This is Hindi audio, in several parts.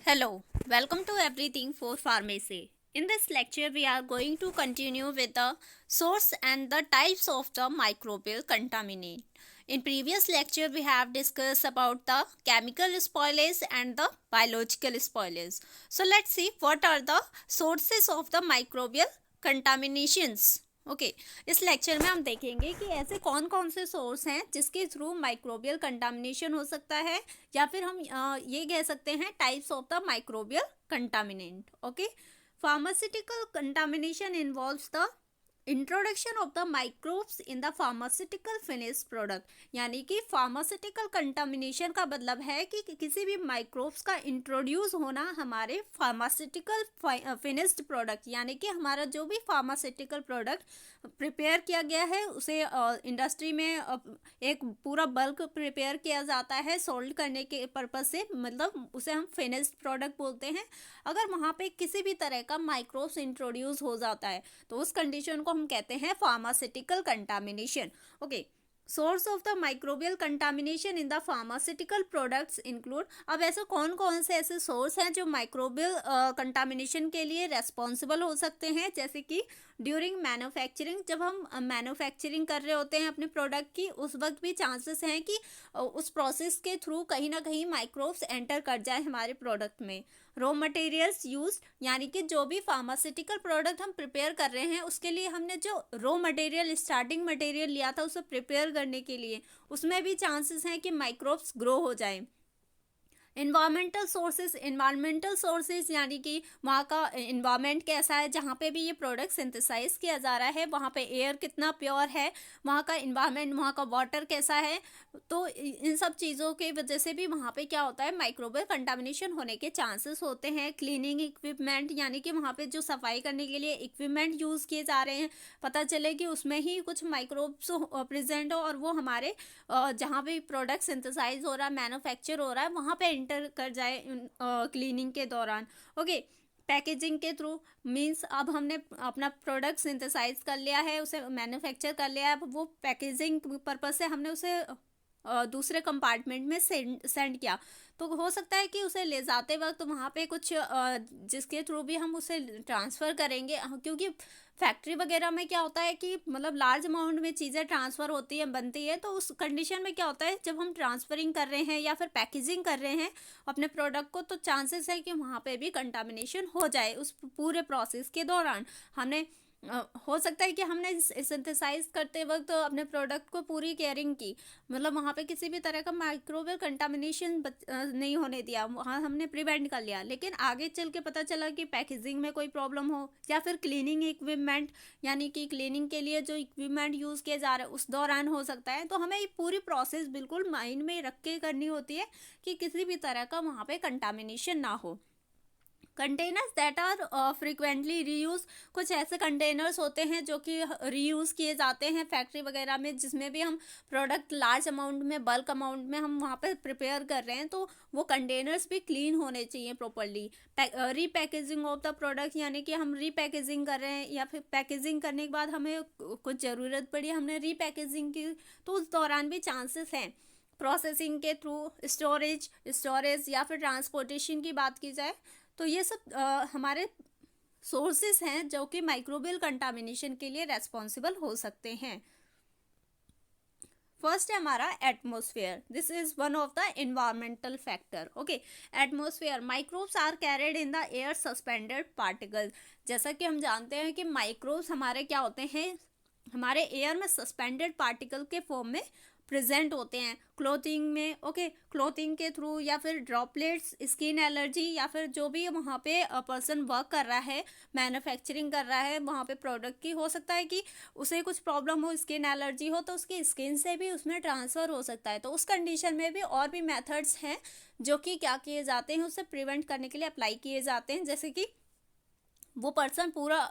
Hello, welcome to Everything for Pharmacy. In this lecture, we are going to continue with the source and the types of the microbial contaminant. In previous lecture, we have discussed about the chemical spoilage and the biological spoilage. So let's see what are the sources of the microbial contaminations. Okay इस लेक्चर में हम देखेंगे कि ऐसे कौन कौन से सोर्स हैं जिसके थ्रू माइक्रोबियल कंटामिनेशन हो सकता है या फिर हम ये कह सकते हैं types of the microbial contaminant okay pharmaceutical contamination involves the introduction of the microbes in the pharmaceutical finish product यानी कि फार्मास्यूटिकल कंटामिनेशन का मतलब है कि किसी भी माइक्रोब्स का इंट्रोड्यूस होना हमारे फार्मास्यूटिकल फिनिश्ड प्रोडक्ट यानी कि हमारा जो भी फार्मास्यूटिकल प्रोडक्ट प्रिपेयर किया गया है उसे इंडस्ट्री में एक पूरा बल्क प्रिपेयर किया जाता है सोल्ड करने के पर्पज से मतलब उसे हम फिनिश्ड प्रोडक्ट बोलते हैं। अगर वहाँ पे किसी भी तरह का माइक्रोब्स इंट्रोड्यूस हो जाता है तो उस कंडीशन को हम कहते हैं pharmaceutical contamination. Okay source of the microbial contamination in the pharmaceutical products include. अब ऐसे कौन कौन से ऐसे सोर्स हैं जो माइक्रोबियल कंटामिनेशन के लिए रेस्पॉन्सिबल हो सकते हैं, जैसे कि ड्यूरिंग मैन्युफैक्चरिंग, जब हम मैन्युफैक्चरिंग कर रहे होते हैं अपने प्रोडक्ट की उस वक्त भी चांसेस हैं कि उस प्रोसेस के थ्रू कहीं ना कहीं माइक्रोब्स एंटर कर जाए हमारे प्रोडक्ट में। रॉ मटेरियल्स यूज यानी कि जो भी फार्मास्यूटिकल प्रोडक्ट हम प्रिपेयर कर रहे हैं उसके लिए हमने जो रॉ मटेरियल स्टार्टिंग मटेरियल लिया था उसे प्रिपेयर करने के लिए उसमें भी चांसेस हैं कि माइक्रोब्स ग्रो हो जाएं। इन्वायरमेंटल सोर्सेज यानी कि वहाँ का इन्वायरमेंट कैसा है जहाँ पे भी ये प्रोडक्ट सिंथेसाइज किया जा रहा है, वहाँ पे एयर कितना प्योर है, वहाँ का इन्वायरमेंट, वहाँ का वाटर कैसा है। तो इन सब चीज़ों की वजह से भी वहाँ पे क्या होता है माइक्रोबियल कंटामिनेशन होने के चांसेस होते हैं। क्लीनिंग इक्विपमेंट यानी कि वहाँ पे जो सफाई करने के लिए इक्विपमेंट यूज़ किए जा रहे हैं पता चले कि उसमें ही कुछ माइक्रोब्स प्रेजेंट हो और वो हमारे जहाँ भी प्रोडक्ट सिंथेसाइज हो रहा है मैन्युफैक्चर हो रहा है वहाँ पे एंटर कर जाए क्लीनिंग के दौरान। ओके पैकेजिंग के थ्रू मींस अब हमने अपना प्रोडक्ट सिंथेसाइज कर लिया है, उसे मैन्युफैक्चर कर लिया है, अब वो पैकेजिंग पर्पज से हमने उसे दूसरे कंपार्टमेंट में सेंड किया तो हो सकता है कि उसे ले जाते वक्त वहाँ पे कुछ जिसके थ्रू भी हम उसे ट्रांसफ़र करेंगे, क्योंकि फैक्ट्री वगैरह में क्या होता है कि मतलब लार्ज अमाउंट में चीज़ें ट्रांसफ़र होती हैं बनती है, तो उस कंडीशन में क्या होता है जब हम ट्रांसफरिंग कर रहे हैं या फिर पैकेजिंग कर रहे हैं अपने प्रोडक्ट को तो चांसेस है कि वहाँ पे भी कंटामिनेशन हो जाए उस पूरे प्रोसेस के दौरान। हमने हो सकता है कि हमने सिंथेसाइज करते वक्त अपने प्रोडक्ट को पूरी केयरिंग की, मतलब वहाँ पे किसी भी तरह का माइक्रोवेव कंटामिनेशन नहीं होने दिया, वहाँ हमने प्रिवेंट कर लिया, लेकिन आगे चल के पता चला कि पैकेजिंग में कोई प्रॉब्लम हो या फिर क्लीनिंग इक्विपमेंट यानी कि क्लीनिंग के लिए जो इक्विपमेंट यूज़ किए जा रहे हैं उस दौरान हो सकता है। तो हमें ये पूरी प्रोसेस बिल्कुल माइंड में रख के करनी होती है कि किसी भी तरह का वहाँ पे कंटामिनेशन ना हो। Containers that are frequently reuse, कुछ ऐसे कंटेनर्स होते हैं जो कि रीयूज़ किए जाते हैं फैक्ट्री वगैरह में जिसमें भी हम प्रोडक्ट लार्ज अमाउंट में बल्क अमाउंट में हम वहाँ पे प्रिपेयर कर रहे हैं, तो वो कंटेनर्स भी क्लीन होने चाहिए properly. Repackaging of the product यानी कि हम रीपैकेजिंग कर रहे हैं या फिर पैकेजिंग करने के बाद हमें कुछ ज़रूरत पड़ी हमने रीपैकेजिंग की तो उस दौरान भी चांसेस हैं। प्रोसेसिंग के थ्रू स्टोरेज या फिर ट्रांसपोर्टेशन की बात की जाए तो ये सब हमारे सोर्सेस हैं जो कि माइक्रोबियल कंटामिनेशन के लिए रेस्पॉन्सिबल हो सकते हैं। फर्स्ट है हमारा atmosphere, this is one of the environmental factor. Okay atmosphere, microbes are carried in the air suspended particles. जैसा कि हम जानते हैं कि माइक्रोब्स हमारे क्या होते हैं हमारे एयर में सस्पेंडेड पार्टिकल के फॉर्म में प्रेजेंट होते हैं क्लोथिंग में। ओके क्लोथिंग के थ्रू या फिर ड्रॉपलेट्स, स्किन एलर्जी या फिर जो भी वहाँ पे पर्सन वर्क कर रहा है मैन्युफैक्चरिंग कर रहा है वहाँ पे प्रोडक्ट की, हो सकता है कि उसे कुछ प्रॉब्लम हो, स्किन एलर्जी हो तो उसकी स्किन से भी उसमें ट्रांसफ़र हो सकता है। तो उस कंडीशन में भी और भी मेथड्स हैं जो कि क्या किए जाते हैं उसे प्रिवेंट करने के लिए अप्लाई किए जाते हैं, जैसे कि वो पर्सन पूरा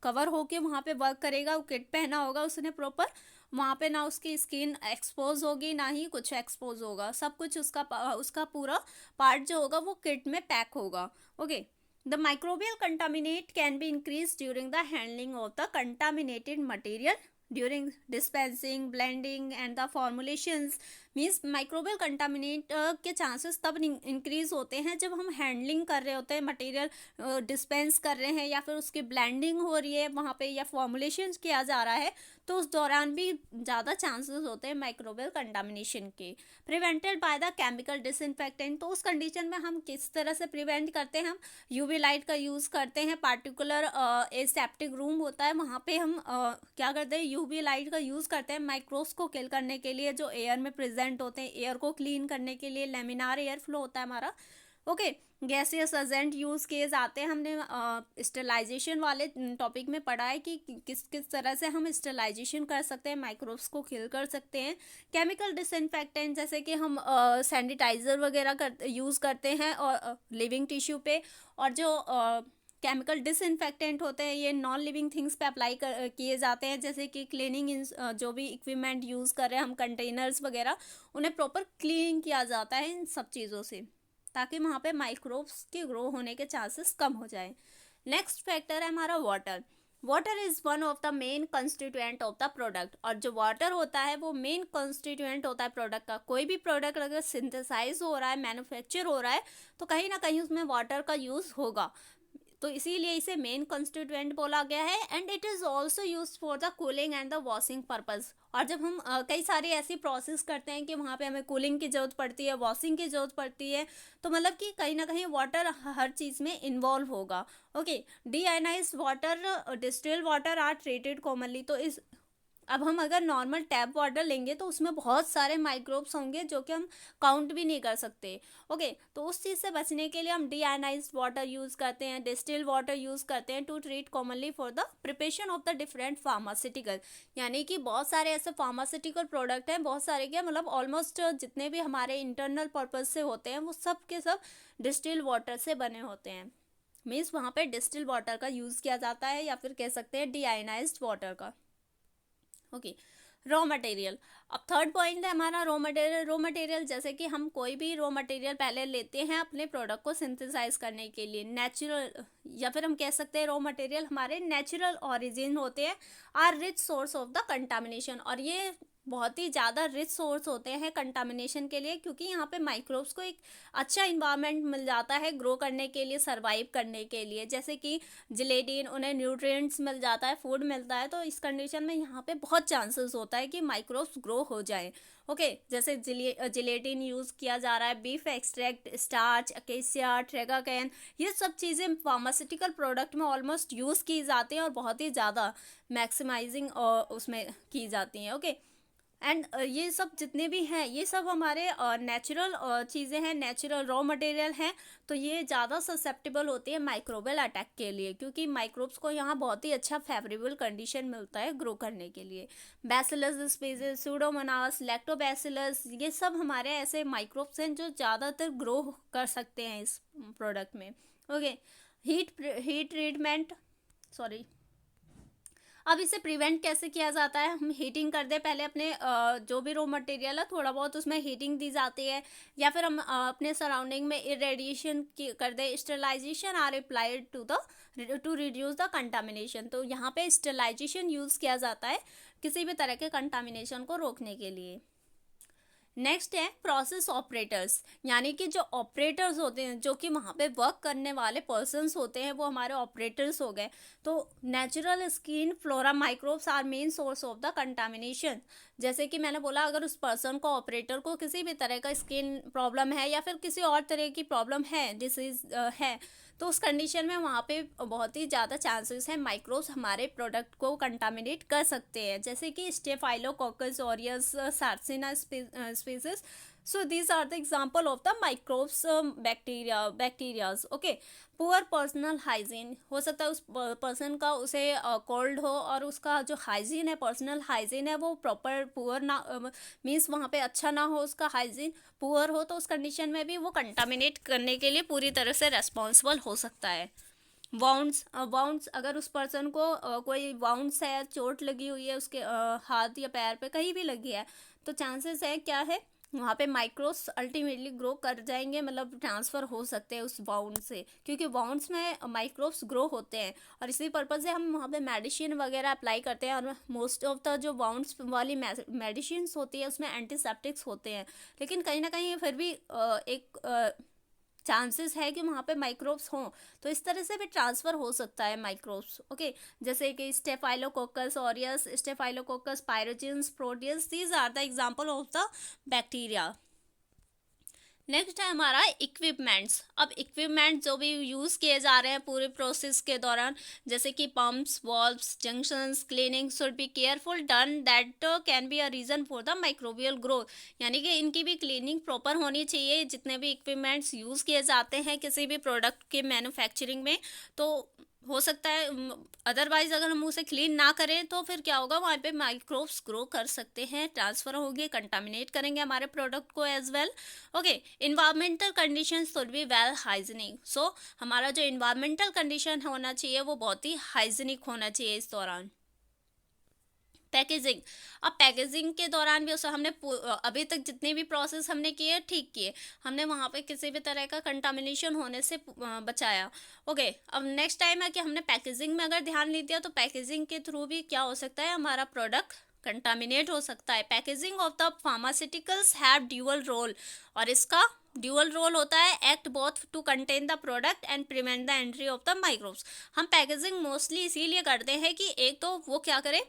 कवर होके वहाँ पे वर्क करेगा, वो किट पहना होगा उसने प्रॉपर, वहाँ पे ना उसकी स्किन एक्सपोज होगी ना ही कुछ एक्सपोज होगा, सब कुछ उसका पूरा पार्ट जो होगा वो किट में पैक होगा। Okay the microbial contaminate can be increase during the handling of the contaminated material during dispensing, blending and the formulations means microbial contaminate के चांसेस तब इंक्रीज होते हैं जब हम हैंडलिंग कर रहे होते हैं, मटेरियल डिस्पेंस कर रहे हैं या फिर उसकी ब्लेंडिंग हो रही है वहाँ पे या फॉर्मुलेशन किया जा रहा है, तो उस दौरान भी ज़्यादा चांसेस होते हैं माइक्रोबियल कंटामिनेशन के। Prevented by the chemical disinfectant, तो उस कंडीशन में हम किस तरह से प्रिवेंट करते हैं, हम यूवी लाइट का यूज़ करते हैं। पार्टिकुलर एसेप्टिक रूम होता है, वहाँ पे हम क्या करते हैं, यूवी लाइट का यूज़ करते हैं माइक्रोब्स को किल करने के लिए जो एयर में प्रेजेंट होते हैं, एयर को क्लीन करने के लिए। लेमिनार एयर फ्लो होता है हमारा, ओके। गैसियस एजेंट यूज़ किए जाते हैं, हमने स्टेलाइजेशन वाले टॉपिक में पढ़ा है कि किस किस तरह से हम स्टेलाइजेशन कर सकते हैं, माइक्रोब्स को किल कर सकते हैं। केमिकल डिसइंफेक्टेंट जैसे कि हम सैनिटाइज़र वगैरह यूज़ करते हैं और लिविंग टिश्यू पे, और जो केमिकल डिसइंफेक्टेंट होते हैं ये नॉन लिविंग थिंग्स पे अप्लाई किए जाते हैं, जैसे कि क्लीनिंग जो भी इक्विपमेंट यूज़ कर रहे हैं हम, कंटेनर्स वगैरह, उन्हें प्रॉपर क्लीन किया जाता है इन सब चीज़ों से, ताकि वहाँ पे माइक्रोब्स के ग्रो होने के चांसेस कम हो जाए। नेक्स्ट फैक्टर है हमारा water. Water is one of the main constituent of the product, और जो वाटर होता है वो मेन कंस्टिट्यूएंट होता है प्रोडक्ट का। कोई भी प्रोडक्ट अगर सिंथेसाइज हो रहा है, मैन्युफैक्चर हो रहा है, तो कहीं ना कहीं उसमें वाटर का यूज़ होगा, तो इसीलिए इसे मेन कंस्टिट्यूएंट बोला गया है। And it is also use for the cooling and the washing purpose. और जब हम कई सारी ऐसी प्रोसेस करते हैं कि वहाँ पे हमें कूलिंग की ज़रूरत पड़ती है, वॉशिंग की ज़रूरत पड़ती है, तो मतलब कि कहीं ना कहीं वाटर हर चीज़ में इन्वॉल्व होगा, okay. Deionised water, distilled water are treated commonly, तो इस अब हम अगर नॉर्मल टैप वाटर लेंगे तो उसमें बहुत सारे माइक्रोब्स होंगे जो कि हम काउंट भी नहीं कर सकते, ओके। तो उस चीज़ से बचने के लिए हम डीआयोनाइज्ड वाटर यूज़ करते हैं, डिस्टिल्ड वाटर यूज़ करते हैं to treat commonly for the preparation of the different pharmaceutical. यानी कि बहुत सारे ऐसे फार्मास्यूटिकल प्रोडक्ट हैं, बहुत सारे क्या मतलब ऑलमोस्ट जितने भी हमारे इंटरनल पर्पज से होते हैं वो सब के सब डिस्टिल्ड वाटर से बने होते हैं। मीन्स वहाँ पे डिस्टिल्ड वाटर का यूज़ किया जाता है, या फिर कह सकते हैं डीआयोनाइज्ड वाटर का, ओके। रॉ मटेरियल, अब थर्ड पॉइंट है हमारा रॉ मटेरियल। रॉ मटेरियल जैसे कि हम कोई भी रॉ मटेरियल पहले लेते हैं अपने प्रोडक्ट को सिंथेसाइज करने के लिए, नेचुरल, या फिर हम कह सकते हैं रॉ मटेरियल हमारे नेचुरल ओरिजिन होते हैं, are rich source of the contamination. और ये बहुत ही ज़्यादा रिच सोर्स होते हैं कंटामिनेशन के लिए, क्योंकि यहाँ पे माइक्रोब्स को एक अच्छा इन्वायरमेंट मिल जाता है ग्रो करने के लिए, सर्वाइव करने के लिए। जैसे कि जिलेटिन, उन्हें न्यूट्रिएंट्स मिल जाता है, फूड मिलता है, तो इस कंडीशन में यहाँ पे बहुत चांसेस होता है कि माइक्रोब्स ग्रो हो जाए, ओके। जैसे जिलेटिन यूज़ किया जा रहा है, बीफ एक्सट्रैक्ट, स्टार्च, अकेसिया, ट्रेगाकैन, ये सब चीज़ें फार्मास्यूटिकल प्रोडक्ट में ऑलमोस्ट यूज़ की जाती हैं और बहुत ही ज़्यादा मैक्सिमाइजिंग उसमें की जाती हैं, ओके। एंड ये सब जितने भी हैं ये सब हमारे नेचुरल चीज़ें हैं, नेचुरल रॉ मटेरियल हैं, तो ये ज़्यादा ससेप्टेबल होती है माइक्रोबियल अटैक के लिए, क्योंकि माइक्रोब्स को यहाँ बहुत ही अच्छा फेवरेबल कंडीशन मिलता है ग्रो करने के लिए। बैसिलस स्पीसीज, सूडोमोनास, लैक्टोबैसिलस, ये सब हमारे ऐसे माइक्रोब्स हैं जो ज़्यादातर ग्रो कर सकते हैं इस प्रोडक्ट में, ओके। हीट ट्रीटमेंट, सॉरी, अब इसे प्रिवेंट कैसे किया जाता है, हम हीटिंग कर दे पहले अपने जो भी रॉ मटेरियल है थोड़ा बहुत उसमें हीटिंग दी जाती है, या फिर हम अपने सराउंडिंग में इरेडिएशन कर दे, sterilization are applied to reduce the contamination. तो यहाँ पे स्टेलाइजेशन यूज़ किया जाता है किसी भी तरह के कंटामिनेशन को रोकने के लिए। नेक्स्ट है प्रोसेस ऑपरेटर्स, यानी कि जो ऑपरेटर्स होते हैं, जो कि वहाँ पे वर्क करने वाले पर्सन्स होते हैं, वो हमारे ऑपरेटर्स हो गए। तो natural skin flora microbes are main source of the contamination. जैसे कि मैंने बोला, अगर उस पर्सन को, ऑपरेटर को किसी भी तरह का स्किन प्रॉब्लम है या फिर किसी और तरह की प्रॉब्लम है, डिसीज है, तो उस कंडीशन में वहाँ पे बहुत ही ज़्यादा चांसेस हैं माइक्रोब्स हमारे प्रोडक्ट को कंटामिनेट कर सकते हैं, जैसे कि staphylococcus aureus, Sarcina species. So these are the example of the microbes, bacterias, okay. Poor personal hygiene, हो सकता है उस पर्सन का उसे कोल्ड हो और उसका जो हाइजीन है, पर्सनल हाइजीन है, वो प्रॉपर पुअर ना, मीन्स वहाँ पे अच्छा ना हो, उसका हाइजीन पुअर हो, तो उस कंडीशन में भी वो कंटामिनेट करने के लिए पूरी तरह से रेस्पॉन्सिबल हो सकता है। वाउंड्स, अगर उस पर्सन को कोई वाउंड्स है, चोट लगी हुई है उसके हाथ या पैर पे कहीं भी लगी है, तो चांसेस है क्या है वहाँ पे माइक्रोब्स अल्टीमेटली ग्रो कर जाएंगे, मतलब ट्रांसफ़र हो सकते हैं उस बाउंड से, क्योंकि बाउंड्स में माइक्रोब्स ग्रो होते हैं और इसी पर्पज़ से हम वहाँ पे मेडिसिन वगैरह अप्लाई करते हैं। और मोस्ट ऑफ द जो बाउंड्स वाली मेडिसिन होती है उसमें एंटीसेप्टिक्स होते हैं, लेकिन कहीं ना कहीं फिर भी एक चांसेस है कि वहाँ पे माइक्रोब्स हों, तो इस तरह से भी ट्रांसफ़र हो सकता है माइक्रोब्स। ओके, जैसे कि staphylococcus aureus, staphylococcus pyogenes, proteus, these are the example of the bacteria. Next है हमारा इक्विपमेंट्स। अब इक्विपमेंट जो भी यूज़ किए जा रहे हैं पूरे प्रोसेस के दौरान, जैसे कि pumps, valves, junctions, cleaning should be careful done, that can be a reason for the microbial growth. यानी कि इनकी भी क्लीनिंग प्रॉपर होनी चाहिए, जितने भी इक्विपमेंट्स यूज़ किए जाते हैं किसी भी प्रोडक्ट के मैन्युफैक्चरिंग में। तो हो सकता है अदरवाइज अगर हम उसे क्लीन ना करें तो फिर क्या होगा, वहाँ पे माइक्रोब्स ग्रो कर सकते हैं, ट्रांसफ़र होंगे, कंटामिनेट करेंगे हमारे प्रोडक्ट को as well. Okay, environmental condition should be well hygienic. So हमारा जो इन्वायरमेंटल कंडीशन होना चाहिए वो बहुत ही हाइजीनिक होना चाहिए इस दौरान। पैकेजिंग। अब पैकेजिंग के दौरान भी उसे हमने अभी तक जितने भी प्रोसेस हमने किए ठीक किए, हमने वहाँ पे किसी भी तरह का कंटामिनेशन होने से बचाया। ओके, अब नेक्स्ट टाइम है कि हमने पैकेजिंग में अगर ध्यान नहीं दिया तो पैकेजिंग के थ्रू भी क्या हो सकता है, हमारा प्रोडक्ट कंटामिनेट हो सकता है। Packaging of the pharmaceuticals have dual role, और इसका ड्यूअल रोल होता है act both to contain the product and prevent the entry of the microbes. हम पैकेजिंग मोस्टली इसीलिए करते हैं कि एक तो वो क्या करे,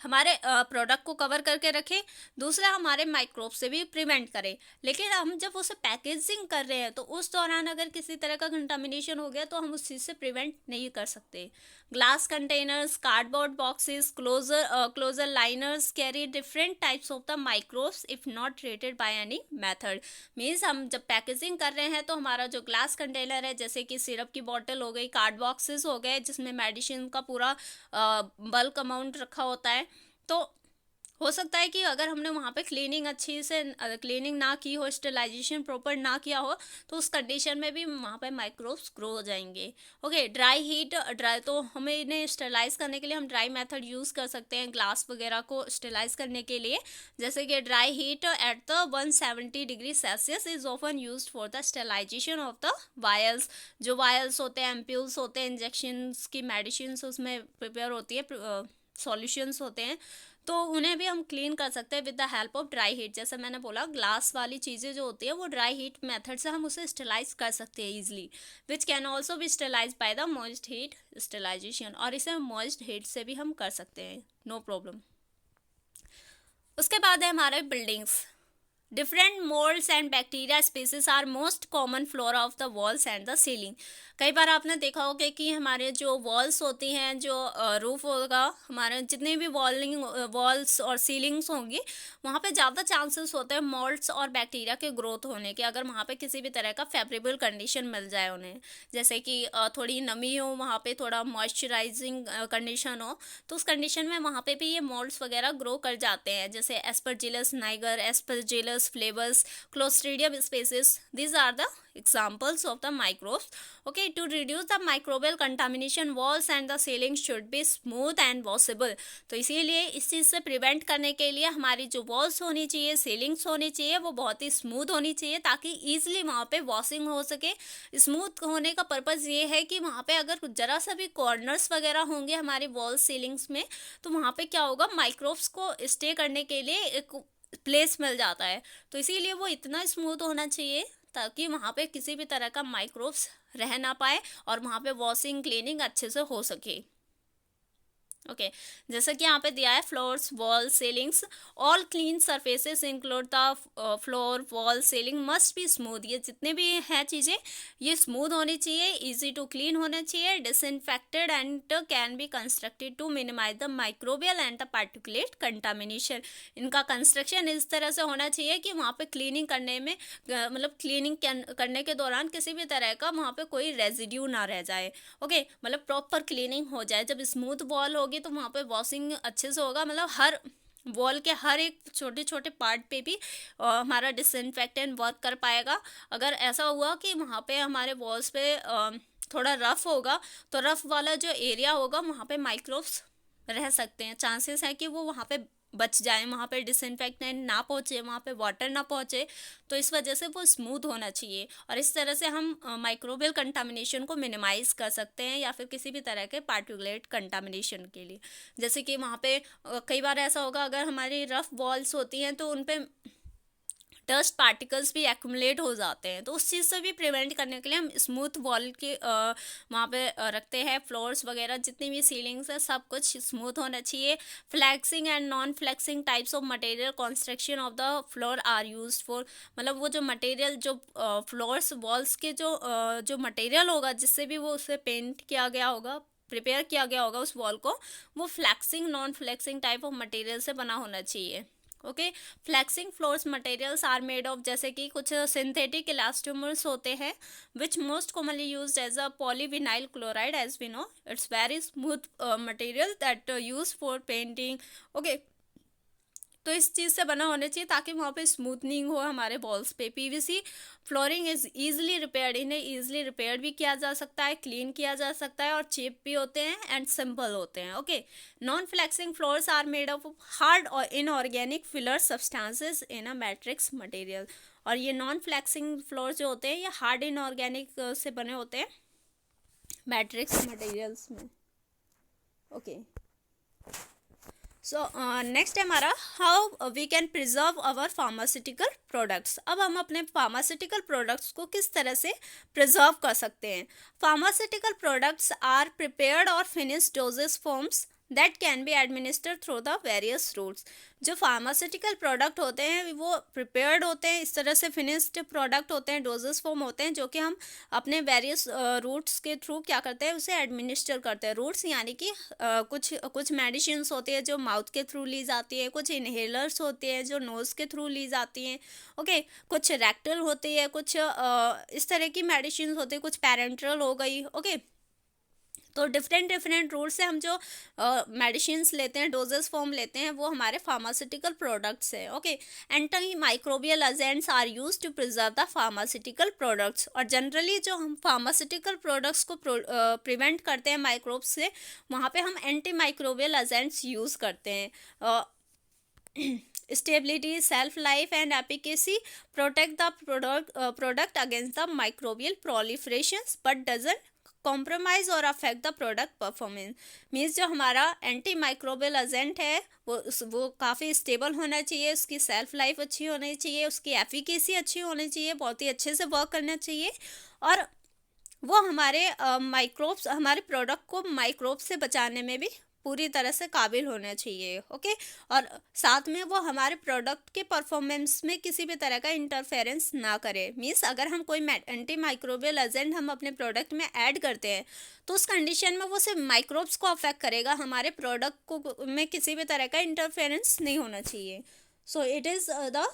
हमारे प्रोडक्ट को कवर करके रखें, दूसरा हमारे माइक्रोब से भी प्रिवेंट करें। लेकिन हम जब उसे पैकेजिंग कर रहे हैं तो उस दौरान अगर किसी तरह का कंटामिनेशन हो गया तो हम उस चीज़ से प्रिवेंट नहीं कर सकते। Glass containers, cardboard boxes, closure liners carry different types of the microbes if not treated by any method. Means हम जब पैकेजिंग कर रहे हैं तो हमारा जो ग्लास कंटेनर है, जैसे कि सिरप की बॉटल हो गई, कार्ड बॉक्सेस हो गए जिसमें मेडिसिन का पूरा बल्क अमाउंट रखा होता है, तो हो सकता है कि अगर हमने वहाँ पे क्लीनिंग अच्छी से क्लीनिंग ना की हो, स्टेलाइजेशन प्रॉपर ना किया हो, तो उस कंडीशन में भी वहाँ पे माइक्रोब्स ग्रो हो जाएंगे। ओके, ड्राई हीट, ड्राई तो हमें इन्हें स्टेलाइज करने के लिए हम ड्राई मेथड यूज़ कर सकते हैं ग्लास वगैरह को स्टेलाइज करने के लिए, जैसे कि dry heat at the 170 degree Celsius is often use for the sterilisation of the vials. जो वायल्स होते हैं, एम्प्यूल्स होते हैं, इंजेक्शन की मेडिसिन उसमें प्रिपेयर होती है, सॉल्यूशंस होते हैं, तो उन्हें भी हम क्लीन कर सकते हैं with the help of dry heat. जैसे मैंने बोला, ग्लास वाली चीज़ें जो होती है वो ड्राई हीट मेथड से हम उसे स्टेलाइज कर सकते हैं easily, which can also be sterilise by the moist heat sterilisation, और इसे मॉइस्ट हीट से भी हम कर सकते हैं, नो प्रॉब्लम। उसके बाद है हमारे buildings. Different moulds and bacteria species are most common flora of the walls and the ceiling. कई बार आपने देखा होगा कि हमारे जो वॉल्स होती हैं, जो रूफ होगा, हमारे जितने भी वॉल्स और सीलिंग्स होंगी, वहाँ पे ज़्यादा चांसेस होते हैं मोल्ड्स और बैक्टीरिया के ग्रोथ होने के, अगर वहाँ पे किसी भी तरह का फेवरेबल कंडीशन मिल जाए उन्हें, जैसे कि थोड़ी नमी हो, वहाँ पे थोड़ा मॉइस्चराइजिंग कंडीशन हो, तो उस कंडीशन में वहाँ पे भी ये मोल्ड्स वगैरह ग्रो कर जाते हैं, जैसे aspergillus niger, aspergillus flavours, clostridium species, these are the examples of the microbes. Okay, to reduce the microbial contamination, walls and the ceiling should be smooth and washable. तो इसीलिए इस चीज़ से प्रिवेंट करने के लिए हमारी जो वॉल्स होनी चाहिए, सीलिंग्स होनी चाहिए, वो बहुत ही स्मूथ होनी चाहिए ताकि ईजिली वहाँ पे वॉशिंग हो सके। स्मूथ होने का पर्पज़ ये है कि वहाँ पे अगर ज़रा सा भी कॉर्नर्स वगैरह होंगे हमारी वॉल सीलिंग्स में, तो वहाँ पे क्या होगा, माइक्रोब्स को स्टे करने के लिए एक प्लेस मिल जाता है। तो इसीलिए वो इतना स्मूथ होना चाहिए ताकि वहाँ पे किसी भी तरह का माइक्रोब्स रह ना पाए और वहाँ पे वॉशिंग क्लीनिंग अच्छे से हो सके। ओके, जैसा कि यहाँ पे दिया है, floors, wall, ceilings, all clean surfaces include the floor, wall, ceiling must be smooth. ये जितने भी हैं चीज़ें, ये स्मूथ होनी चाहिए, इजी टू क्लीन होना चाहिए, disinfected and can be constructed to minimise the microbial and the particulate contamination. इनका कंस्ट्रक्शन इस तरह से होना चाहिए कि वहाँ पे क्लीनिंग करने में मतलब क्लीनिंग करने के दौरान किसी भी तरह का वहाँ पे कोई रेजिड्यू ना रह जाए। ओके, मतलब प्रॉपर क्लीनिंग हो जाए। जब स्मूथ वॉल होगी तो वहाँ पे वॉशिंग अच्छे से होगा, मतलब हर वॉल के हर एक छोटे छोटे पार्ट पे भी हमारा डिसइंफेक्टेंट वर्क कर पाएगा। अगर ऐसा हुआ कि वहाँ पे हमारे वॉल्स पे थोड़ा रफ होगा, तो रफ वाला जो एरिया होगा वहाँ पे माइक्रोब्स रह सकते हैं, चांसेस है कि वो वहाँ पे बच जाए, वहाँ पे डिसइंफेक्टेंट ना पहुँचे, वहाँ पे वाटर ना पहुँचे, तो इस वजह से वो स्मूथ होना चाहिए। और इस तरह से हम माइक्रोबियल कंटामिनेशन को मिनिमाइज़ कर सकते हैं, या फिर किसी भी तरह के पार्टिकुलेट कंटामिनेशन के लिए। जैसे कि वहाँ पे कई बार ऐसा होगा, अगर हमारी रफ वॉल्स होती हैं तो उन पे डस्ट पार्टिकल्स भी एक्यूमुलेट हो जाते हैं, तो उस चीज़ से भी प्रिवेंट करने के लिए हम स्मूथ वॉल के वहाँ पे रखते हैं। फ्लोर्स वगैरह जितनी भी सीलिंग्स है सब कुछ स्मूथ होना चाहिए। Flexing and non flexing types of material construction of the floor are used for, मतलब वो जो मटेरियल जो फ्लोर्स वॉल्स के जो मटेरियल होगा जिससे भी वो उसे पेंट किया गया होगा, प्रिपेयर किया गया होगा उस वॉल को, वो flexing non flexing type of material से बना होना चाहिए। Okay, flexing floors materials are made of, जैसे कि कुछ सिंथेटिक इलास्टोमर्स होते हैं, which most commonly used as a polyvinyl chloride, as we know it's very smooth material that use for painting. Okay, तो इस चीज़ से बना होना चाहिए ताकि वहाँ पे स्मूथनिंग हो हमारे वॉल्स पे। PVC flooring is easily repaired, इन्हें ईजिली रिपेयर भी किया जा सकता है, क्लीन किया जा सकता है, और चीप भी होते हैं एंड सिंपल होते हैं। Okay, non flexing floors are made of hard और inorganic filler substances in a matrix material. और ये नॉन फ्लैक्सिंग फ्लोर जो होते हैं ये हार्ड इनऑर्गेनिक से बने होते हैं मैट्रिक्स मटेरियल्स में। ओके, सो नेक्स्ट है हमारा how we can preserve our pharmaceutical products. अब हम अपने फार्मास्यूटिकल प्रोडक्ट्स को किस तरह से प्रिजर्व कर सकते हैं। फार्मास्यूटिकल प्रोडक्ट्स आर प्रिपेयर्ड और finished doses forms that can be administered through the various routes. जो फार्मास्यूटिकल प्रोडक्ट होते हैं वो प्रिपेयर्ड होते हैं, इस तरह से फिनिश्ड प्रोडक्ट होते हैं, डोजेस फॉर्म होते हैं, जो कि हम अपने वेरियस रूट्स के थ्रू क्या करते हैं, उसे एडमिनिस्टर करते हैं। रूट्स यानी कि कुछ मेडिसिन्स होती है जो माउथ के थ्रू ली जाती है, कुछ इनहेलर्स होते हैं जो नोज़ के थ्रू ली जाती हैं। ओके, कुछ रेक्टल होती है, कुछ इस तरह की मेडिसिन होती है, कुछ पैरेंट्रल हो गई। ओके, तो डिफरेंट रूट से हम जो मेडिसिन्स लेते हैं, डोजेस फॉर्म लेते हैं, वो हमारे फार्मास्यूटिकल प्रोडक्ट्स है। Okay, anti microbial agents are use to preserve the pharmaceutical products. और जनरली जो हम फार्मास्यूटिकल प्रोडक्ट्स को प्रिवेंट करते हैं माइक्रोब्स से, वहाँ पे हम एंटी माइक्रोबियल एजेंट्स यूज़ करते हैं। Stability, self life and efficacy protect the product against the microbial proliferation but doesn't compromise और affect the product performance. Means जो हमारा एंटी माइक्रोबियल एजेंट है वो काफ़ी स्टेबल होना चाहिए, उसकी सेल्फ लाइफ अच्छी होनी चाहिए, उसकी एफिकेसी अच्छी होनी चाहिए, बहुत ही अच्छे से वर्क करना चाहिए, और वो हमारे माइक्रोब्स, हमारे प्रोडक्ट को माइक्रोब्स से बचाने में भी पूरी तरह से काबिल होना चाहिए। ओके, और साथ में वो हमारे प्रोडक्ट के परफॉर्मेंस में किसी भी तरह का इंटरफेरेंस ना करे। मीन्स अगर हम कोई एंटी माइक्रोबियल एजेंट हम अपने प्रोडक्ट में ऐड करते हैं तो उस कंडीशन में वो सिर्फ माइक्रोब्स को अफेक्ट करेगा, हमारे प्रोडक्ट को में किसी भी तरह का इंटरफेरेंस नहीं होना चाहिए। So it is the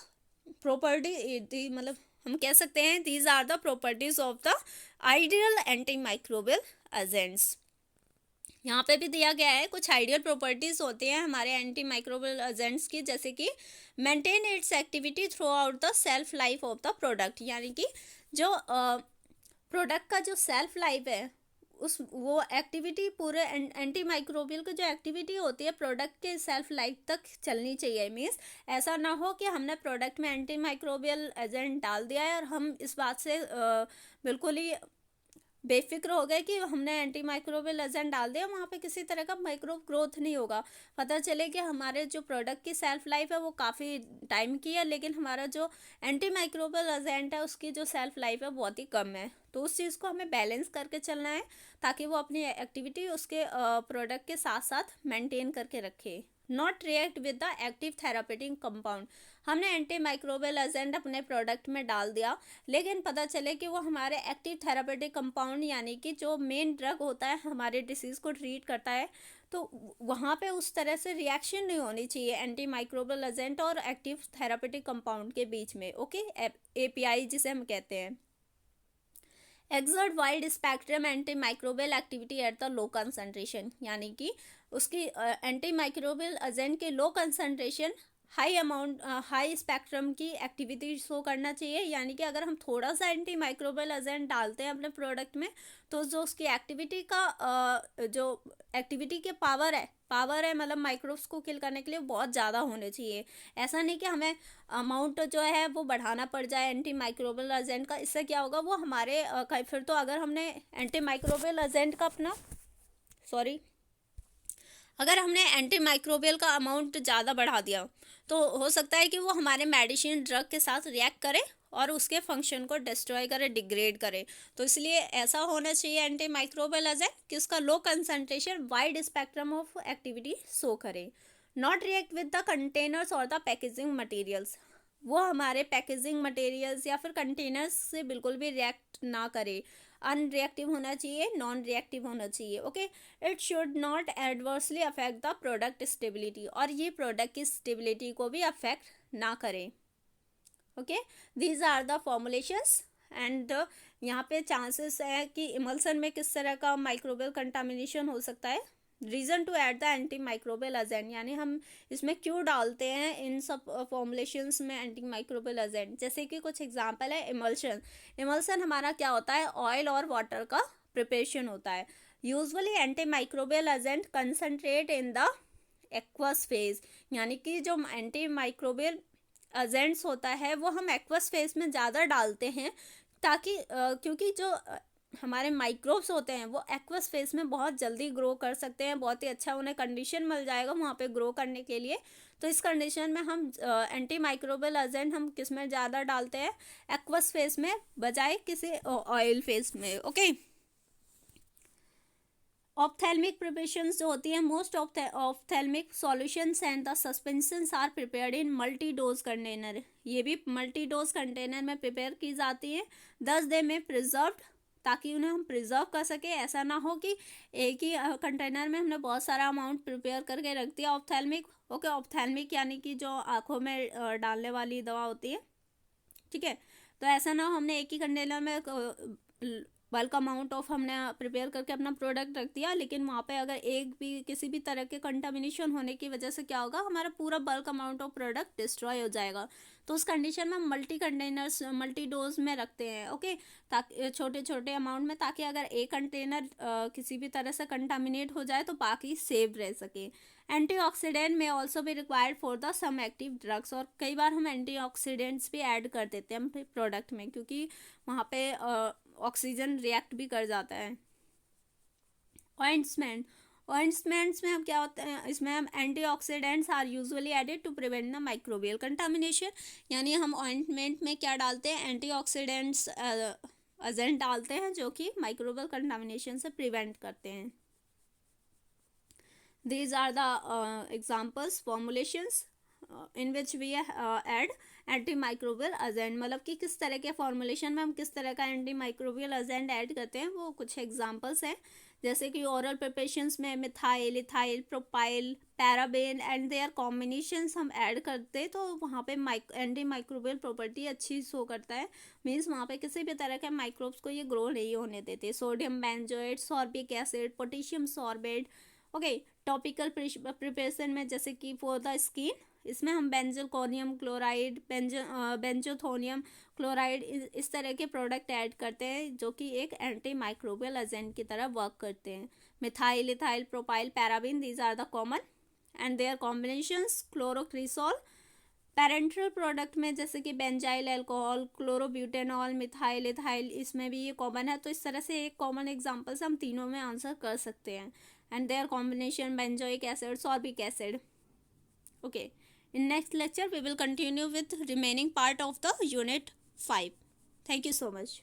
property, मतलब हम कह सकते हैं these are the properties of the ideal anti microbial agents. यहाँ पे भी दिया गया है कुछ आइडियल प्रॉपर्टीज होती हैं हमारे एंटी माइक्रोबियल एजेंट्स की, जैसे कि maintain its activity through out the self life of the product. यानी कि जो प्रोडक्ट का जो सेल्फ लाइफ है वो एक्टिविटी पूरे एंटी माइक्रोबियल की जो एक्टिविटी होती है प्रोडक्ट के सेल्फ लाइफ तक चलनी चाहिए। मीन्स ऐसा ना हो कि हमने प्रोडक्ट में एंटी माइक्रोबियल एजेंट डाल दिया है और हम इस बात से बिल्कुल ही बेफिक्र हो गए कि हमने एंटी माइक्रोबियल एजेंट डाल दिया, वहाँ पे किसी तरह का माइक्रोब ग्रोथ नहीं होगा। पता चले कि हमारे जो प्रोडक्ट की सेल्फ लाइफ है वो काफ़ी टाइम की है, लेकिन हमारा जो एंटी माइक्रोबियल एजेंट है उसकी जो सेल्फ लाइफ है बहुत ही कम है। तो उस चीज़ को हमें बैलेंस करके चलना है ताकि वो अपनी एक्टिविटी उसके प्रोडक्ट के साथ साथ मेंटेन करके रखे। Not react with the active therapeutic compound. हमने एंटी माइक्रोबियल एजेंट अपने प्रोडक्ट में डाल दिया, लेकिन पता चले कि वो हमारे एक्टिव थेरापेटिक कंपाउंड यानी कि जो मेन ड्रग होता है हमारे डिसीज़ को ट्रीट करता है, तो वहाँ पे उस तरह से रिएक्शन नहीं होनी चाहिए एंटी माइक्रोबियल एजेंट और एक्टिव थेरापेटिक कंपाउंड के बीच में। ओके, API जिसे हम कहते हैं। Exert wide spectrum anti microbial activity at the low concentration, यानी कि उसकी एंटी माइक्रोबियल एजेंट के लो कंसनट्रेशन हाई स्पेक्ट्रम की एक्टिविटी शो करना चाहिए, यानी कि अगर हम थोड़ा सा एंटी माइक्रोबियल एजेंट डालते हैं अपने प्रोडक्ट में तो जो उसकी एक्टिविटी का जो एक्टिविटी के पावर है मतलब माइक्रोब्स को किल करने के लिए बहुत ज़्यादा होने चाहिए। ऐसा नहीं कि हमें अमाउंट जो है वो बढ़ाना पड़ जाए एंटी माइक्रोबियल एजेंट का। इससे क्या होगा, वो हमारे फिर तो अगर हमने एंटी माइक्रोबियल एजेंट का अगर हमने एंटी माइक्रोबियल का अमाउंट ज़्यादा बढ़ा दिया तो हो सकता है कि वो हमारे मेडिसिन ड्रग के साथ रिएक्ट करे और उसके फंक्शन को डिस्ट्रॉय करे, डिग्रेड करे। तो इसलिए ऐसा होना चाहिए एंटी माइक्रोबियल एजेंट कि उसका low concentration wide spectrum of activity show करे। Not react with the containers और द पैकेजिंग मटेरियल्स, वो हमारे पैकेजिंग मटेरियल्स या फिर कंटेनर्स से बिल्कुल भी रिएक्ट ना करे। अनरिएक्टिव होना चाहिए, नॉन रिएक्टिव होना चाहिए। Okay, it should not adversely affect the product stability, और ये प्रोडक्ट की स्टेबिलिटी को भी अफेक्ट ना करे। Okay, these are the formulations and यहाँ पे चांसेस है कि इमल्सन में किस तरह का माइक्रोबियल कंटामिनेशन हो सकता है। Reason to add the anti microbial agent, यानी हम इसमें क्यों डालते हैं इन सब फॉर्मुलेशंस में एंटी माइक्रोबियल एजेंट। जैसे कि कुछ एग्जांपल है इमल्सन हमारा क्या होता है, ऑयल और वाटर का प्रिपरेशन होता है। Usually anti microbial agent concentrate in the aqueous phase, यानी कि जो एंटी माइक्रोबियल एजेंट्स होता है वो हम एक्वस फेज में ज़्यादा डालते हैं ताकि क्योंकि जो हमारे माइक्रोब्स होते हैं वो एक्वस फेस में बहुत जल्दी ग्रो कर सकते हैं, बहुत ही अच्छा उन्हें कंडीशन मिल जाएगा वहाँ पे ग्रो करने के लिए। तो इस कंडीशन में हम एंटी माइक्रोबियल एजेंट हम किस में ज़्यादा डालते हैं, एक्वस फेस में बजाय किसी ऑयल फेस में। ओके, ऑप्थेल्मिक प्रिपरेशंस जो होती है, most ophthalmic solutions and the suspensions are prepared in multi dose container, ये भी मल्टी डोज कंटेनर में प्रिपेयर की जाती है। 10 डे में प्रिजर्व्ड, ताकि उन्हें हम प्रिजर्व कर सके। ऐसा ना हो कि एक ही कंटेनर में हमने बहुत सारा अमाउंट प्रिपेयर करके रख दिया। ऑप्थेल्मिक, ओके, ऑप्थेल्मिक यानी कि जो आँखों में डालने वाली दवा होती है, ठीक है। तो ऐसा ना हो हमने एक ही कंटेनर में बल्क अमाउंट ऑफ हमने प्रिपेयर करके अपना प्रोडक्ट रख दिया, लेकिन वहाँ पे अगर एक भी किसी भी तरह के कंटामिनेशन होने की वजह से क्या होगा, हमारा पूरा bulk amount of product destroy हो जाएगा। तो उस कंडीशन में हम मल्टी कंटेनर्स मल्टी डोज में रखते हैं। ओके, ताकि छोटे छोटे अमाउंट में, ताकि अगर एक कंटेनर किसी भी तरह से कंटामिनेट हो जाए तो बाकी सेव रह सके। एंटीऑक्सीडेंट में ऑल्सो भी required for the some active drugs, और कई बार हम एंटीऑक्सीडेंट्स भी ऐड कर देते हैं प्रोडक्ट में क्योंकि वहाँ पे ऑक्सीजन रिएक्ट भी कर जाता है। ऑइंटमेंट्स में हम क्या होता है, इसमें हम antioxidants are usually added to prevent the microbial contamination, यानी हम ऑइंटमेंट में क्या डालते हैं, एंटीऑक्सीडेंट्स एजेंट डालते हैं जो कि माइक्रोबियल कंटामिनेशन से प्रिवेंट करते हैं। These are the examples formulations in which we add antimicrobial agent, मतलब कि किस तरह के फॉर्मुलेशन में हम किस तरह का एंटीमाइक्रोबियल एजेंट ऐड करते हैं, वो कुछ एग्जांपल्स हैं। जैसे कि ओरल प्रिपरेशंस में methyl, ethyl, propyl, paraben and their combinations हम ऐड करते हैं तो वहाँ पे एंटी माइक्रोबियल प्रॉपर्टी अच्छी शो करता है। मीन्स वहाँ पे किसी भी तरह के माइक्रोब्स को ये ग्रो नहीं होने देते। Sodium benzoate, sorbic acid, potassium sorbate. Okay, topical preparation में जैसे कि फॉर द स्किन, इसमें हम बेंजोकोनियम क्लोराइड, बेंजोथोनियम क्लोराइड इस तरह के प्रोडक्ट ऐड करते हैं जो कि एक एंटी माइक्रोबियल एजेंट की तरह वर्क करते हैं। Methyl, ethyl, propyl, paraben, these are the common and their combinations. Chlorocresol, parenteral product में जैसे कि benzyl alcohol, chlorobutanol, methyl, ethyl, इसमें भी ये कॉमन है। तो इस तरह से एक कॉमन एग्जाम्पल से हम तीनों में आंसर कर सकते हैं। And there combination benzoic acid, sorbic acid. Okay, in next lecture we will continue with remaining part of the unit 5. Thank you so much.